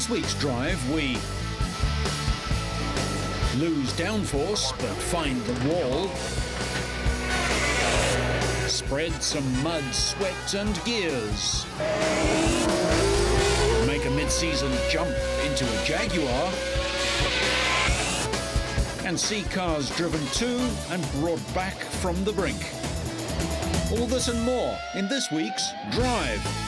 this week's drive, we lose downforce but find the wall, spread some mud, sweat and gears, make a mid-season jump into a Jaguar, and see cars driven to and brought back from the brink. All this and more in this week's Drive.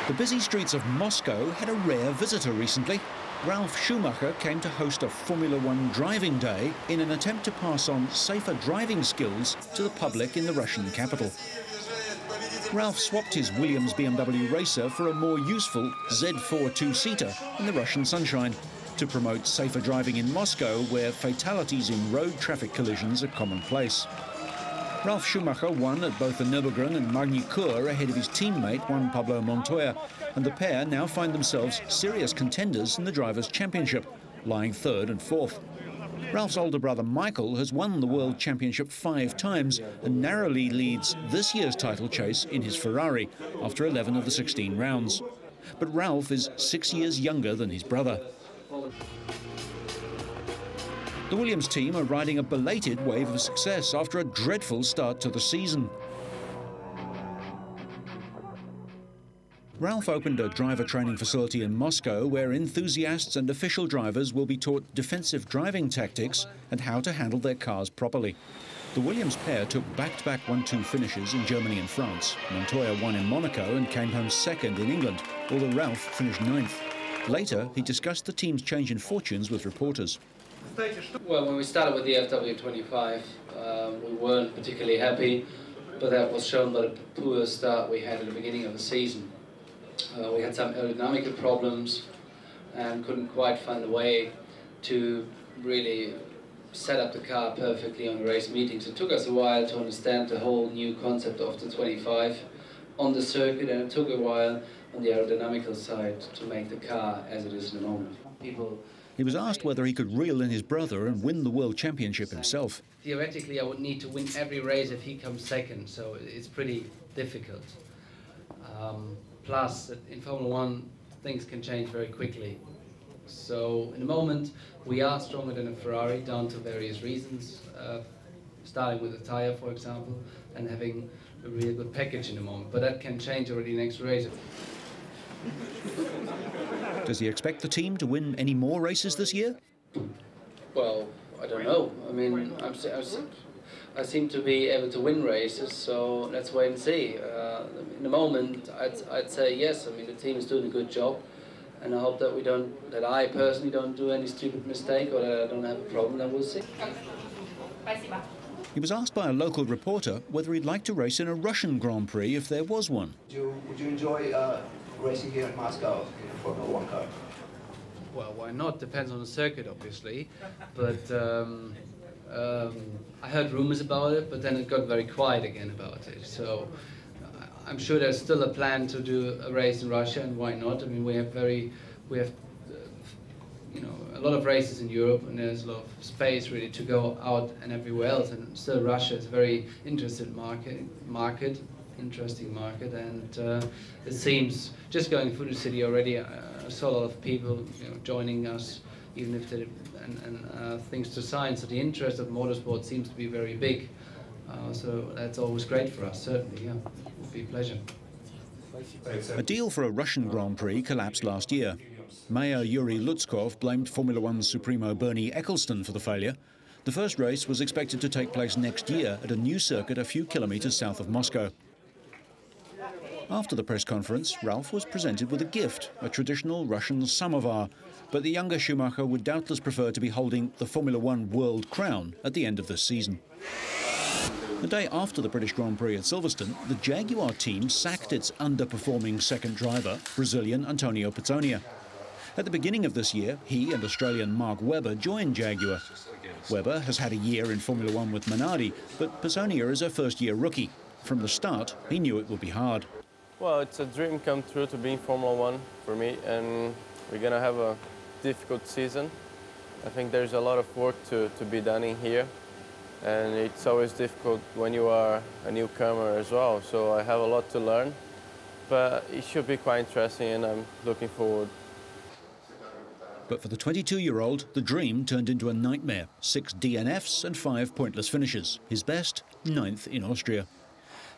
The busy streets of Moscow had a rare visitor recently. Ralf Schumacher came to host a Formula One driving day in an attempt to pass on safer driving skills to the public in the Russian capital. Ralf swapped his Williams BMW racer for a more useful Z4 two-seater in the Russian sunshine to promote safer driving in Moscow, where fatalities in road traffic collisions are commonplace. Ralf Schumacher won at both the Nürburgring and Magny-Cours ahead of his teammate Juan Pablo Montoya, and the pair now find themselves serious contenders in the Drivers' Championship, lying third and fourth. Ralph's older brother Michael has won the World Championship 5 times and narrowly leads this year's title chase in his Ferrari after 11 of the 16 rounds. But Ralf is 6 years younger than his brother. The Williams team are riding a belated wave of success after a dreadful start to the season. Ralf opened a driver training facility in Moscow where enthusiasts and official drivers will be taught defensive driving tactics and how to handle their cars properly. The Williams pair took back-to-back 1-2 finishes in Germany and France. Montoya won in Monaco and came home second in England, although Ralf finished 9th. Later, he discussed the team's change in fortunes with reporters. Well, when we started with the FW25, we weren't particularly happy, but that was shown by the poor start we had at the beginning of the season. We had some aerodynamical problems and couldn't quite find a way to really set up the car perfectly on race meetings. It took us a while to understand the whole new concept of the 25 on the circuit, and it took a while on the aerodynamical side to make the car as it is in the moment. He was asked whether he could reel in his brother and win the World Championship himself. Theoretically, I would need to win every race if he comes second, so it's pretty difficult. Plus, in Formula One, things can change very quickly. So, in the moment, we are stronger than a Ferrari, down to various reasons, starting with the tyre, for example, and having a really good package in the moment. But that can change already next race. Does he expect the team to win any more races this year? Well, I don't know. I mean, I seem to be able to win races, so let's wait and see. In the moment, I'd say yes. I mean, the team is doing a good job, and I hope that I personally don't do any stupid mistake or that I don't have a problem. Then we'll see. He was asked by a local reporter whether he'd like to race in a Russian Grand Prix if there was one. Would you enjoy racing here in Moscow in a Formula One car? Well, why not? Depends on the circuit, obviously. But I heard rumors about it, but then it got very quiet again about it. So I'm sure there's still a plan to do a race in Russia, and why not? I mean, we have you know, a lot of races in Europe, and there's a lot of space really to go out and everywhere else. And still, Russia is a very interesting market, and it seems just going through the city already. I saw a lot of people, you know, joining us, even if they and things to sign. So the interest of motorsport seems to be very big. So that's always great for us, certainly. Yeah, it would be a pleasure. A deal for a Russian Grand Prix collapsed last year. Mayor Yuri Lutskov blamed Formula One's Supremo Bernie Ecclestone for the failure. The first race was expected to take place next year at a new circuit a few kilometres south of Moscow. After the press conference, Ralf was presented with a gift, a traditional Russian samovar, but the younger Schumacher would doubtless prefer to be holding the Formula One World Crown at the end of this season. The day after the British Grand Prix at Silverstone, the Jaguar team sacked its underperforming second driver, Brazilian Antonio Pettonia. At the beginning of this year, he and Australian Mark Webber joined Jaguar. Webber has had a year in Formula One with Minardi, but Pettonia is a first-year rookie. From the start, he knew it would be hard. Well, it's a dream come true to be in Formula One for me, and we're going to have a difficult season. I think there's a lot of work to be done in here, and it's always difficult when you are a newcomer as well. So I have a lot to learn, but it should be quite interesting, and I'm looking forward. But for the 22-year-old, the dream turned into a nightmare. 6 DNFs and 5 pointless finishes. His best, 9th in Austria.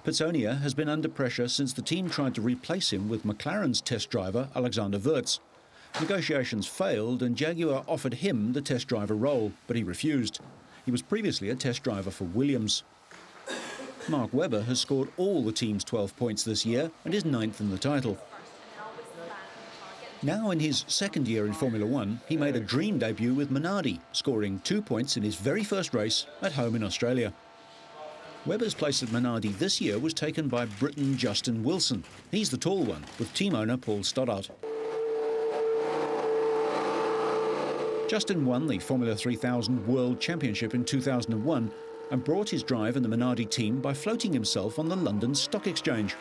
Petsonia has been under pressure since the team tried to replace him with McLaren's test driver, Alexander Wurz. Negotiations failed and Jaguar offered him the test driver role, but he refused. He was previously a test driver for Williams. Mark Webber has scored all the team's 12 points this year and is 9th in the title. Now in his second year in Formula One, he made a dream debut with Minardi, scoring 2 points in his very first race at home in Australia. Webber's place at Minardi this year was taken by Briton Justin Wilson. He's the tall one, with team owner Paul Stoddart. Justin won the Formula 3000 World Championship in 2001 and brought his drive in the Minardi team by floating himself on the London Stock Exchange.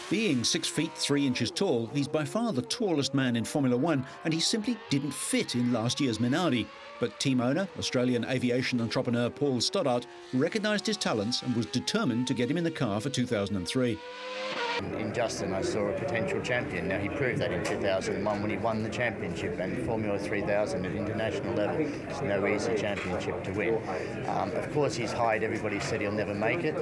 Being 6 feet 3 inches tall, he's by far the tallest man in Formula One, and he simply didn't fit in last year's Minardi. But team owner, Australian aviation entrepreneur Paul Stoddart, recognised his talents and was determined to get him in the car for 2003. In Justin, I saw a potential champion. Now, he proved that in 2001 when he won the championship, and Formula 3000 at international level is no easy championship to win. Of course, his height, everybody said he'll never make it.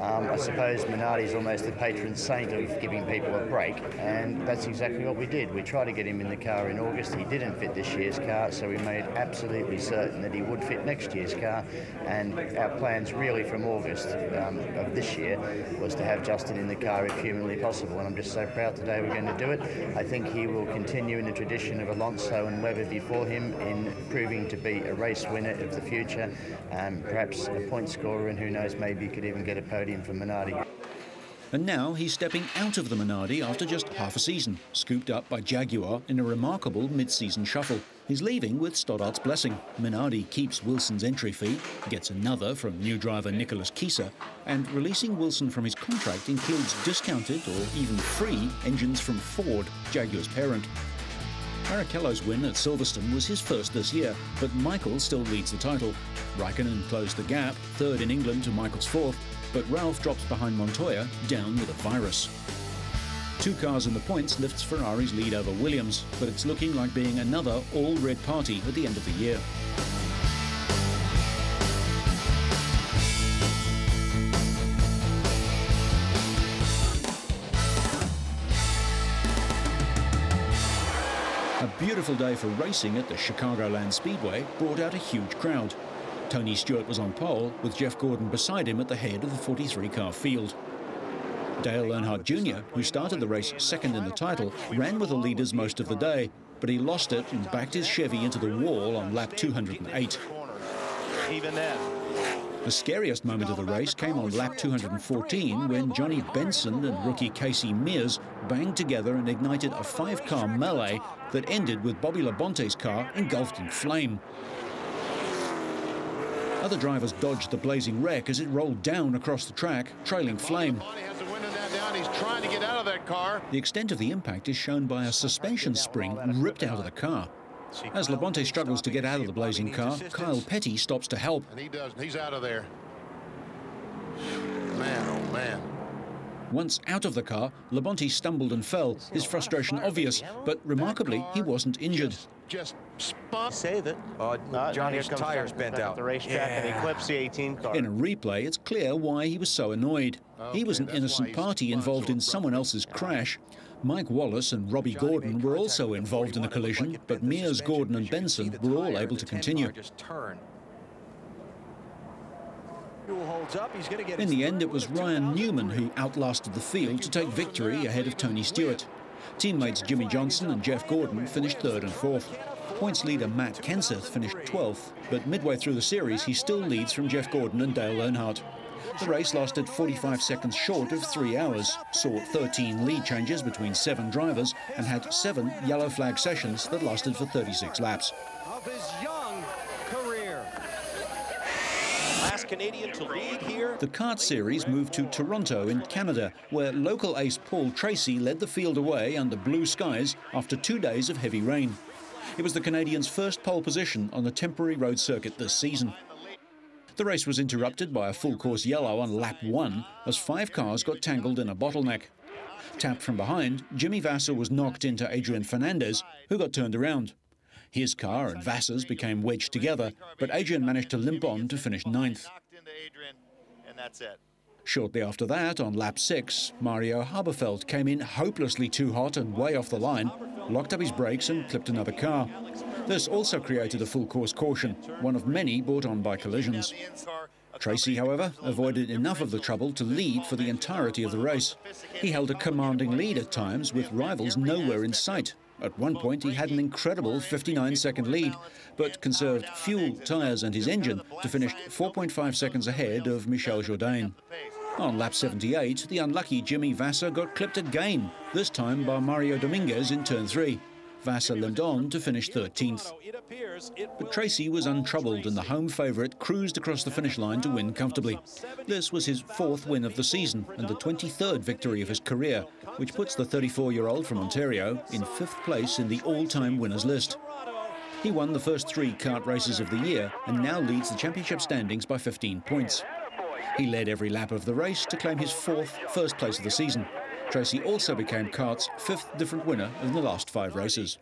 I suppose Minardi's almost the patron saint of giving people a break, and that's exactly what we did. We tried to get him in the car in August. He didn't fit this year's car, so we made absolutely certain that he would fit next year's car, and our plans really from August of this year was to have Justin in the car if humanly possible, and I'm just so proud today we're going to do it. I think he will continue in the tradition of Alonso and Webber before him in proving to be a race winner of the future, perhaps a point scorer, and who knows, maybe he could even get a podium for Minardi. And now he's stepping out of the Minardi after just half a season, scooped up by Jaguar in a remarkable mid-season shuffle. He's leaving with Stoddart's blessing. Minardi keeps Wilson's entry fee, gets another from new driver Nicholas Kieser, and releasing Wilson from his contract includes discounted or even free engines from Ford, Jaguar's parent. Barrichello's win at Silverstone was his first this year, but Michael still leads the title. Raikkonen closed the gap, third in England to Michael's fourth, but Ralph drops behind Montoya, down with a virus. 2 cars in the points lifts Ferrari's lead over Williams, but it's looking like being another all-red party at the end of the year. A beautiful day for racing at the Chicagoland Speedway brought out a huge crowd. Tony Stewart was on pole, with Jeff Gordon beside him at the head of the 43-car field. Dale Earnhardt Jr., who started the race second in the title, ran with the leaders most of the day, but he lost it and backed his Chevy into the wall on lap 208. The scariest moment of the race came on lap 214 when Johnny Benson and rookie Casey Mears banged together and ignited a 5-car melee that ended with Bobby Labonte's car engulfed in flame. Other drivers dodged the blazing wreck as it rolled down across the track, trailing flame. He's trying to get out of that car. The extent of the impact is shown by a suspension spring ripped out of the car. As Labonte struggles to get out of the blazing car, Kyle Petty stops to help. And he does. He's out of there. Man, oh man. Once out of the car, Labonte stumbled and fell, his frustration obvious, but remarkably, he wasn't injured. Just spun. Save it. Johnny's tires bent out. The racetrack and he clips the 18 car. In a replay, it's clear why he was so annoyed. He was an innocent party involved in someone else's crash. Mike Wallace and Robbie Gordon were also involved in the collision, but Mears, Gordon and Benson were all able to continue. In the end, it was Ryan Newman who outlasted the field to take victory ahead of Tony Stewart. Teammates Jimmy Johnson and Jeff Gordon finished 3rd and 4th. Points leader Matt Kenseth finished 12th, but midway through the series he still leads from Jeff Gordon and Dale Earnhardt. The race lasted 45 seconds short of 3 hours, saw 13 lead changes between 7 drivers and had 7 yellow flag sessions that lasted for 36 laps. Of his young career. Last Canadian to lead here. The kart series moved to Toronto in Canada, where local ace Paul Tracy led the field away under blue skies after 2 days of heavy rain. It was the Canadians' first pole position on the temporary road circuit this season. The race was interrupted by a full-course yellow on lap 1 as 5 cars got tangled in a bottleneck. Tapped from behind, Jimmy Vasser was knocked into Adrian Fernandez, who got turned around. His car and Vasser's became wedged together, but Adrian managed to limp on to finish 9th. Shortly after that, on lap 6, Mario Haberfeld came in hopelessly too hot and way off the line, locked up his brakes and clipped another car. This also created a full-course caution, one of many brought on by collisions. Tracy, however, avoided enough of the trouble to lead for the entirety of the race. He held a commanding lead at times, with rivals nowhere in sight. At one point, he had an incredible 59-second lead, but conserved fuel, tyres and his engine to finish 4.5 seconds ahead of Michel Jourdain. On lap 78, the unlucky Jimmy Vasser got clipped again, this time by Mario Dominguez in turn 3. Vasser limped on to finish 13th. But Tracy was untroubled and the home favourite cruised across the finish line to win comfortably. This was his 4th win of the season and the 23rd victory of his career, which puts the 34-year-old from Ontario in 5th place in the all-time winners list. He won the first 3 kart races of the year and now leads the championship standings by 15 points. He led every lap of the race to claim his 4th first place of the season. Tracy also became kart's 5th different winner in the last 5 races.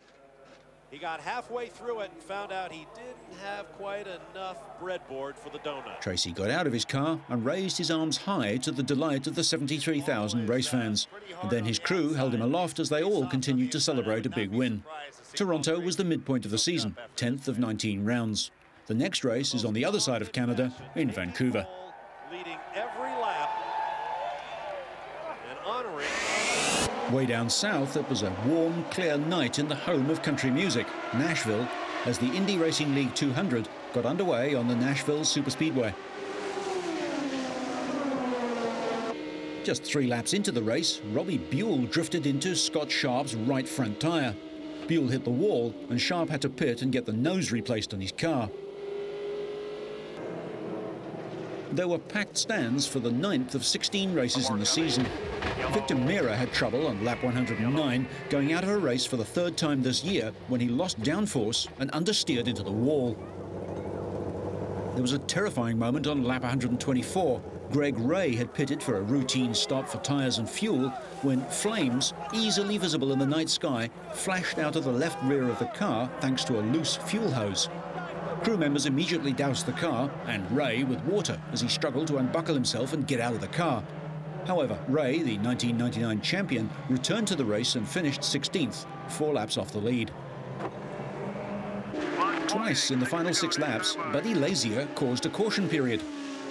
He got halfway through it and found out he didn't have quite enough breadboard for the donut. Tracy got out of his car and raised his arms high to the delight of the 73,000 race fans. And then his crew held him aloft as they all continued to celebrate a big win. Toronto was the midpoint of the season, 10th of 19 rounds. The next race is on the other side of Canada, in Vancouver. Leading every lap and honoring. Way down south, it was a warm, clear night in the home of country music, Nashville, as the Indy Racing League 200 got underway on the Nashville Superspeedway. Just 3 laps into the race, Robbie Buell drifted into Scott Sharp's right front tyre. Buell hit the wall and Sharp had to pit and get the nose replaced on his car. There were packed stands for the 9th of 16 races in the season. Victor Mira had trouble on lap 109, going out of a race for the 3rd time this year when he lost downforce and understeered into the wall. There was a terrifying moment on lap 124. Greg Ray had pitted for a routine stop for tyres and fuel when flames, easily visible in the night sky, flashed out of the left rear of the car thanks to a loose fuel hose. Crew members immediately doused the car and Ray with water as he struggled to unbuckle himself and get out of the car. However, Ray, the 1999 champion, returned to the race and finished 16th, 4 laps off the lead. Twice in the final 6 laps, Buddy Lazier caused a caution period.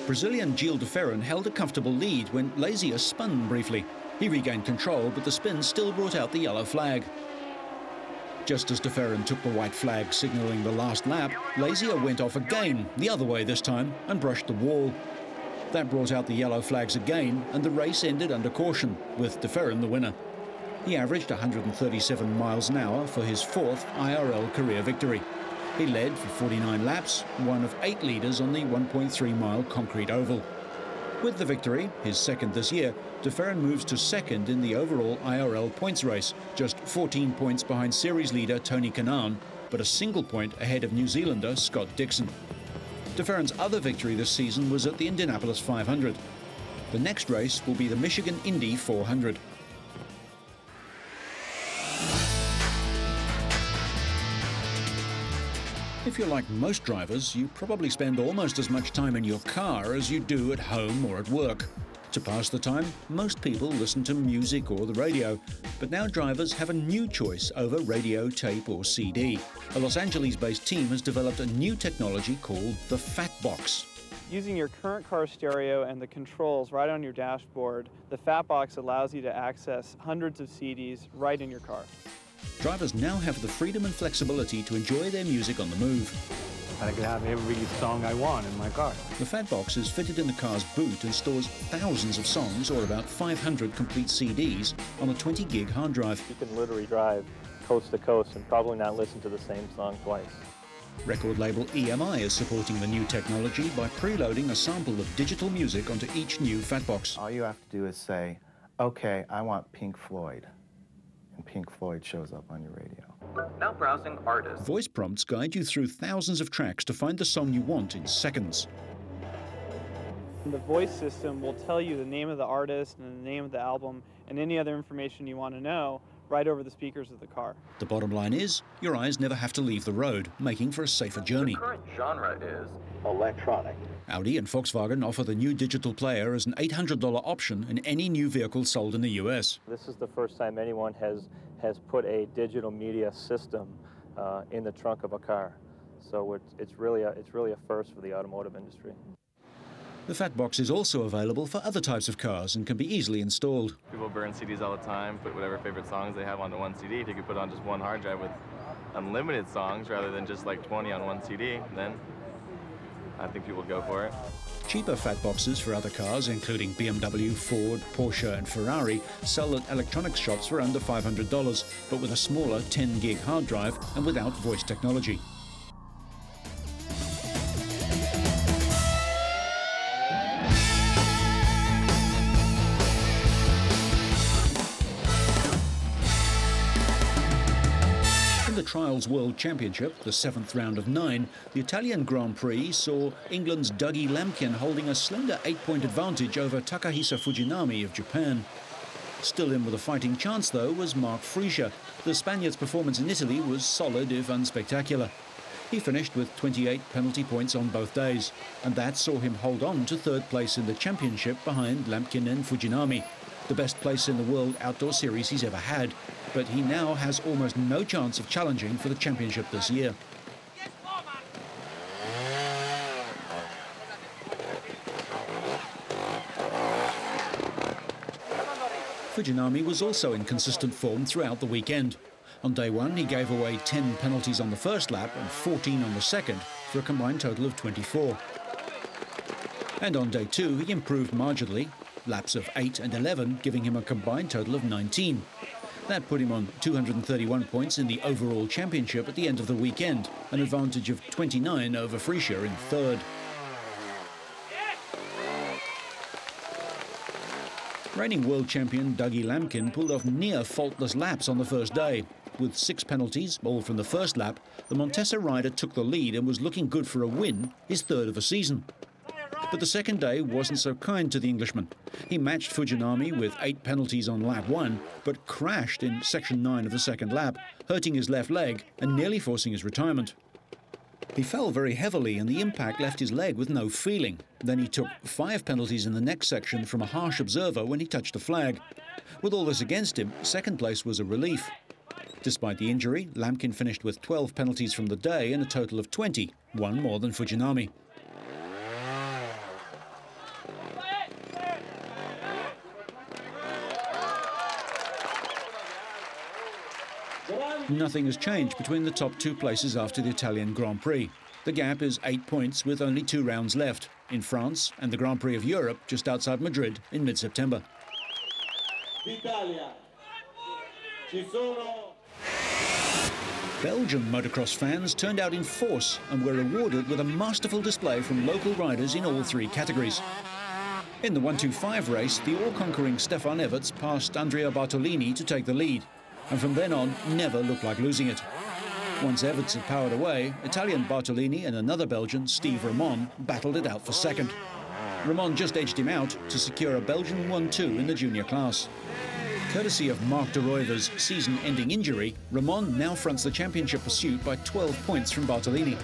Brazilian Gilles de Ferran held a comfortable lead when Lazier spun briefly. He regained control, but the spin still brought out the yellow flag. Just as de Ferran took the white flag signalling the last lap, Lazier went off again, the other way this time, and brushed the wall. That brought out the yellow flags again, and the race ended under caution, with de Ferran the winner. He averaged 137 miles an hour for his 4th IRL career victory. He led for 49 laps, one of 8 leaders on the 1.3-mile concrete oval. With the victory, his 2nd this year, de Ferran moves to 2nd in the overall IRL points race, just 14 points behind series leader Tony Kanaan, but a single point ahead of New Zealander Scott Dixon. De Ferran's other victory this season was at the Indianapolis 500. The next race will be the Michigan Indy 400. If you're like most drivers, you probably spend almost as much time in your car as you do at home or at work. To pass the time, most people listen to music or the radio, but now drivers have a new choice over radio, tape or CD. A Los Angeles-based team has developed a new technology called the Fat Box. Using your current car stereo and the controls right on your dashboard, the Fat Box allows you to access hundreds of CDs right in your car. Drivers now have the freedom and flexibility to enjoy their music on the move. I can have every song I want in my car. The Fat Box is fitted in the car's boot and stores thousands of songs, or about 500 complete CDs, on a 20-gig hard drive. You can literally drive coast to coast and probably not listen to the same song twice. Record label EMI is supporting the new technology by preloading a sample of digital music onto each new Fat Box. All you have to do is say, okay, I want Pink Floyd. And Pink Floyd shows up on your radio. Now browsing artists. Voice prompts guide you through thousands of tracks to find the song you want in seconds. The voice system will tell you the name of the artist and the name of the album and any other information you want to know right over the speakers of the car. The bottom line is, your eyes never have to leave the road, making for a safer journey. The current genre is electronic. Audi and Volkswagen offer the new digital player as an $800 option in any new vehicle sold in the US. This is the first time anyone has put a digital media system in the trunk of a car. So it's really a first for the automotive industry. The Fat Box is also available for other types of cars and can be easily installed. People burn CDs all the time, put whatever favorite songs they have onto one CD. If you could put on just one hard drive with unlimited songs rather than just like 20 on one CD, then I think people go for it. Cheaper Fat Boxes for other cars, including BMW, Ford, Porsche and Ferrari, sell at electronics shops for under $500, but with a smaller 10-gig hard drive and without voice technology. In the Trials World Championship, the 7th round of 9, the Italian Grand Prix saw England's Dougie Lampkin holding a slender 8-point advantage over Takahisa Fujinami of Japan. Still in with a fighting chance, though, was Marc Frisia. The Spaniard's performance in Italy was solid, if unspectacular. He finished with 28 penalty points on both days, and that saw him hold on to 3rd place in the championship behind Lampkin and Fujinami, the best place in the World Outdoor Series he's ever had. But he now has almost no chance of challenging for the championship this year. Fujinami was also in consistent form throughout the weekend. On day 1, he gave away 10 penalties on the first lap and 14 on the second, for a combined total of 24. And on day 2, he improved marginally, laps of 8 and 11 giving him a combined total of 19. That put him on 231 points in the overall championship at the end of the weekend, an advantage of 29 over Frisia in 3rd. Reigning world champion Dougie Lampkin pulled off near faultless laps on the first day. With 6 penalties, all from the first lap, the Montesa rider took the lead and was looking good for a win, his 3rd of the season. But the second day wasn't so kind to the Englishman. He matched Fujinami with 8 penalties on lap 1, but crashed in section 9 of the second lap, hurting his left leg and nearly forcing his retirement. He fell very heavily and the impact left his leg with no feeling. Then he took 5 penalties in the next section from a harsh observer when he touched the flag. With all this against him, 2nd place was a relief. Despite the injury, Lampkin finished with 12 penalties from the day and a total of 20, one more than Fujinami. Nothing has changed between the top 2 places after the Italian Grand Prix. The gap is 8 points with only 2 rounds left, in France and the Grand Prix of Europe just outside Madrid in mid-September. Belgian motocross fans turned out in force and were rewarded with a masterful display from local riders in all 3 categories. In the 125 race, the all-conquering Stefan Everts passed Andrea Bartolini to take the lead, and from then on never looked like losing it. Once Everts had powered away, Italian Bartolini and another Belgian, Steve Ramon, battled it out for second. Ramon just edged him out to secure a Belgian 1-2 in the junior class. Courtesy of Marc de Ruyver's season-ending injury, Ramon now fronts the championship pursuit by 12 points from Bartolini.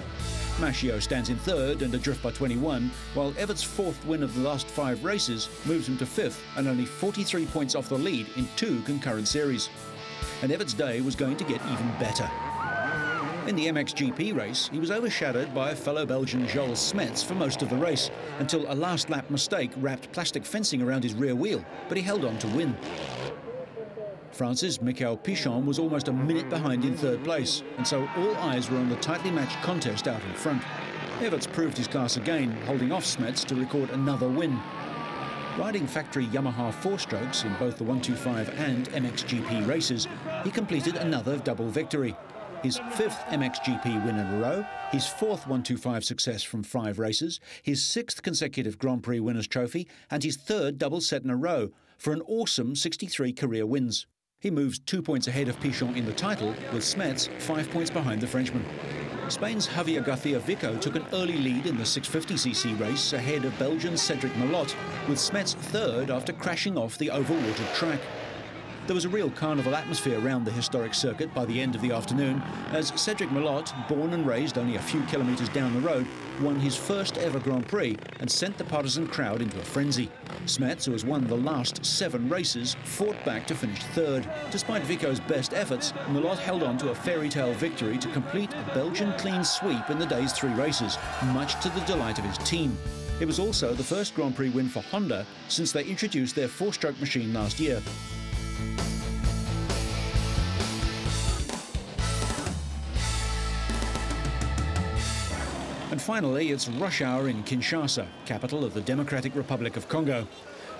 Maschio stands in 3rd and adrift by 21, while Everts' 4th win of the last 5 races moves him to 5th and only 43 points off the lead in 2 concurrent series. And Everts' day was going to get even better. In the MXGP race, he was overshadowed by fellow Belgian Jules Smets for most of the race, until a last-lap mistake wrapped plastic fencing around his rear wheel, but he held on to win. France's Michael Pichon was almost a minute behind in 3rd place, and so all eyes were on the tightly matched contest out in front. Everts proved his class again, holding off Smets to record another win. Riding factory Yamaha 4-strokes in both the 125 and MXGP races, he completed another double victory. His 5th MXGP win in a row, his 4th 125 success from 5 races, his 6th consecutive Grand Prix Winners' Trophy, and his 3rd double set in a row, for an awesome 63 career wins. He moves 2 points ahead of Pichon in the title, with Smets 5 points behind the Frenchman. Spain's Javier García Vico took an early lead in the 650cc race ahead of Belgian's Cedric Malot, with Smets third after crashing off the overwatered track. There was a real carnival atmosphere around the historic circuit by the end of the afternoon, as Cedric Malot, born and raised only a few kilometres down the road, won his first ever Grand Prix and sent the partisan crowd into a frenzy. Smets, who has won the last 7 races, fought back to finish third. Despite Vico's best efforts, Malot held on to a fairy tale victory to complete a Belgian clean sweep in the day's 3 races, much to the delight of his team. It was also the first Grand Prix win for Honda since they introduced their 4-stroke machine last year. And finally, it's rush hour in Kinshasa, capital of the Democratic Republic of Congo.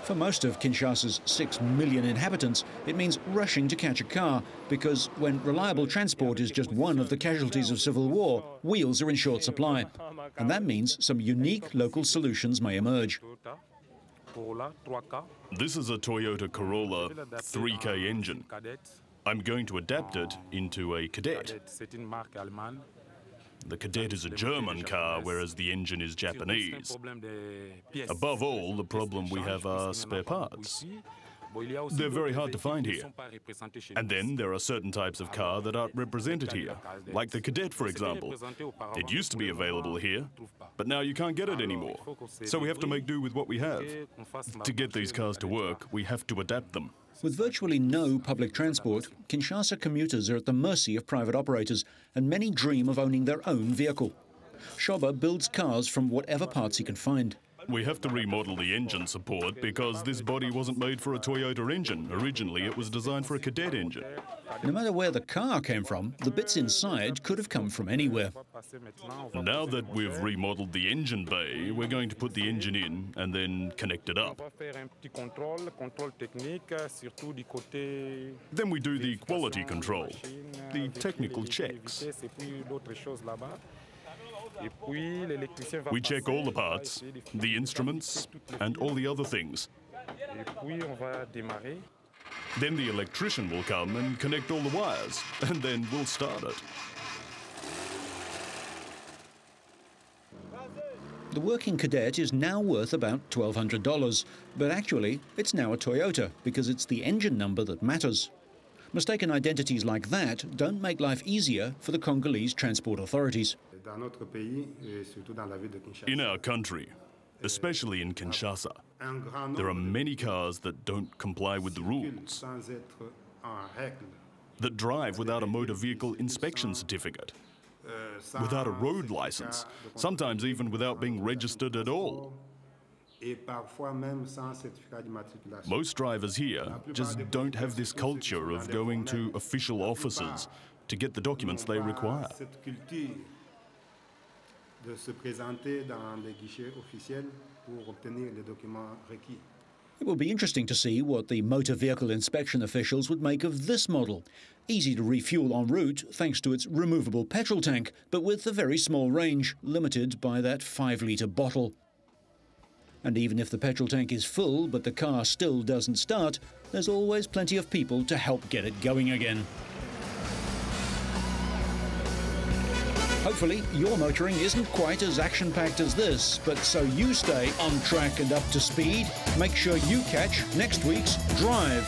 For most of Kinshasa's 6 million inhabitants, it means rushing to catch a car, because when reliable transport is just one of the casualties of civil war, wheels are in short supply. And that means some unique local solutions may emerge. This is a Toyota Corolla 3K engine. I'm going to adapt it into a Cadet. The Cadet is a German car, whereas the engine is Japanese. Above all, the problem we have are spare parts. They're very hard to find here. And then there are certain types of car that aren't represented here, like the Cadet, for example. It used to be available here, but now you can't get it anymore. So we have to make do with what we have. To get these cars to work, we have to adapt them. With virtually no public transport, Kinshasa commuters are at the mercy of private operators, and many dream of owning their own vehicle. Shoba builds cars from whatever parts he can find. We have to remodel the engine support because this body wasn't made for a Toyota engine. Originally, it was designed for a Cadet engine. No matter where the car came from, the bits inside could have come from anywhere. Now that we've remodeled the engine bay, we're going to put the engine in and then connect it up. Then we do the quality control, the technical checks. We check all the parts, the instruments, and all the other things. Then the electrician will come and connect all the wires, and then we'll start it. The working Cadet is now worth about $1,200, but actually it's now a Toyota because it's the engine number that matters. Mistaken identities like that don't make life easier for the Congolese transport authorities. In our country, especially in Kinshasa, there are many cars that don't comply with the rules, that drive without a motor vehicle inspection certificate, without a road license, sometimes even without being registered at all. Most drivers here just don't have this culture of going to official offices to get the documents they require. It will be interesting to see what the motor vehicle inspection officials would make of this model. Easy to refuel en route thanks to its removable petrol tank, but with a very small range, limited by that 5-litre bottle. And even if the petrol tank is full but the car still doesn't start, there's always plenty of people to help get it going again. Hopefully, your motoring isn't quite as action-packed as this, but so you stay on track and up to speed, make sure you catch next week's Drive.